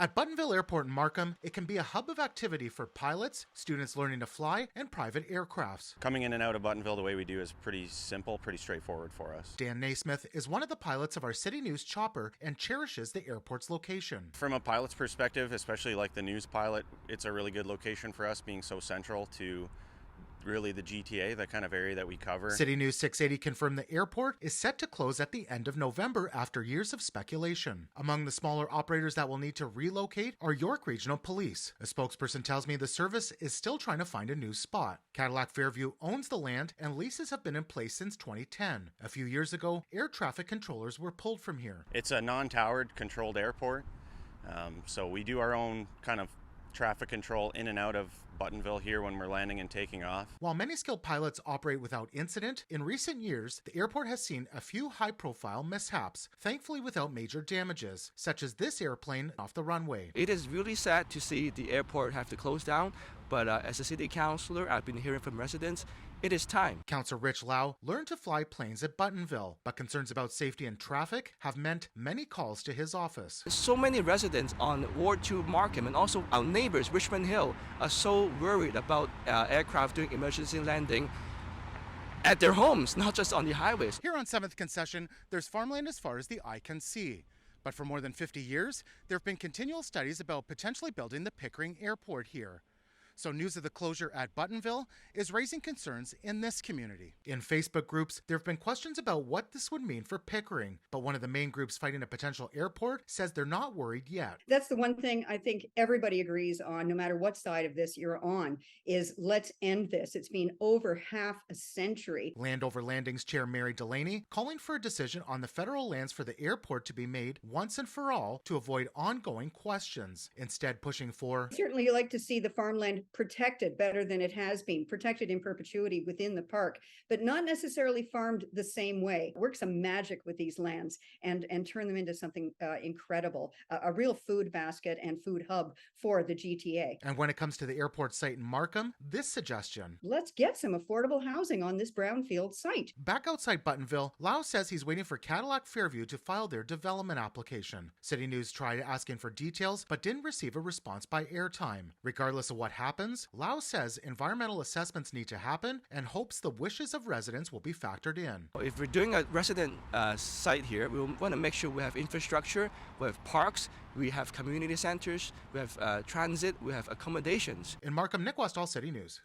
At Buttonville Airport in Markham, it can be a hub of activity for pilots, students learning to fly, and private aircrafts. Coming in and out of Buttonville the way we do is pretty simple, pretty straightforward for us. Dan Naismith is one of the pilots of our CityNews chopper and cherishes the airport's location. From a pilot's perspective, especially like the news pilot, it's a really good location for us, being so central to really the GTA, the kind of area that we cover. CityNews 680 confirmed the airport is set to close at the end of November after years of speculation. Among the smaller operators that will need to relocate are York Regional Police. A spokesperson tells me the service is still trying to find a new spot. Cadillac Fairview owns the land and leases have been in place since 2010. A few years ago, air traffic controllers were pulled from here. It's a non-towered controlled airport, so we do our own kind of traffic control in and out of Buttonville here when we're landing and taking off. While many skilled pilots operate without incident, in recent years, the airport has seen a few high-profile mishaps, thankfully without major damages, such as this airplane off the runway. It is really sad to see the airport have to close down, but as a city councillor, I've been hearing from residents, it is time. Councillor Rich Lau learned to fly planes at Buttonville, but concerns about safety and traffic have meant many calls to his office. So many residents on Ward 2 Markham and also our neighbors, Richmond Hill, are so worried about aircraft doing emergency landing at their homes, not just on the highways. Here on 7th Concession, there's farmland as far as the eye can see. But for more than 50 years, there have been continual studies about potentially building the Pickering Airport here. So news of the closure at Buttonville is raising concerns in this community. In Facebook groups, there have been questions about what this would mean for Pickering, but one of the main groups fighting a potential airport says they're not worried yet. That's the one thing I think everybody agrees on, no matter what side of this you're on, is let's end this. It's been over half a century. Land Over Landing's chair Mary Delaney calling for a decision on the federal lands for the airport to be made once and for all to avoid ongoing questions, instead pushing for certainly you like to see the farmland protected better than it has been, protected in perpetuity within the park, but not necessarily farmed the same way. Work some magic with these lands and turn them into something incredible, a real food basket and food hub for the GTA. And when it comes to the airport site in Markham, this suggestion. Let's get some affordable housing on this brownfield site. Back outside Buttonville, Lau says he's waiting for Cadillac Fairview to file their development application. CityNews tried asking for details, but didn't receive a response by airtime. Regardless of what happens, Lau says environmental assessments need to happen and hopes the wishes of residents will be factored in. If we're doing a resident site here, we want to make sure we have infrastructure, we have parks, we have community centers, we have transit, we have accommodations. In Markham, Nick Westoll, City News.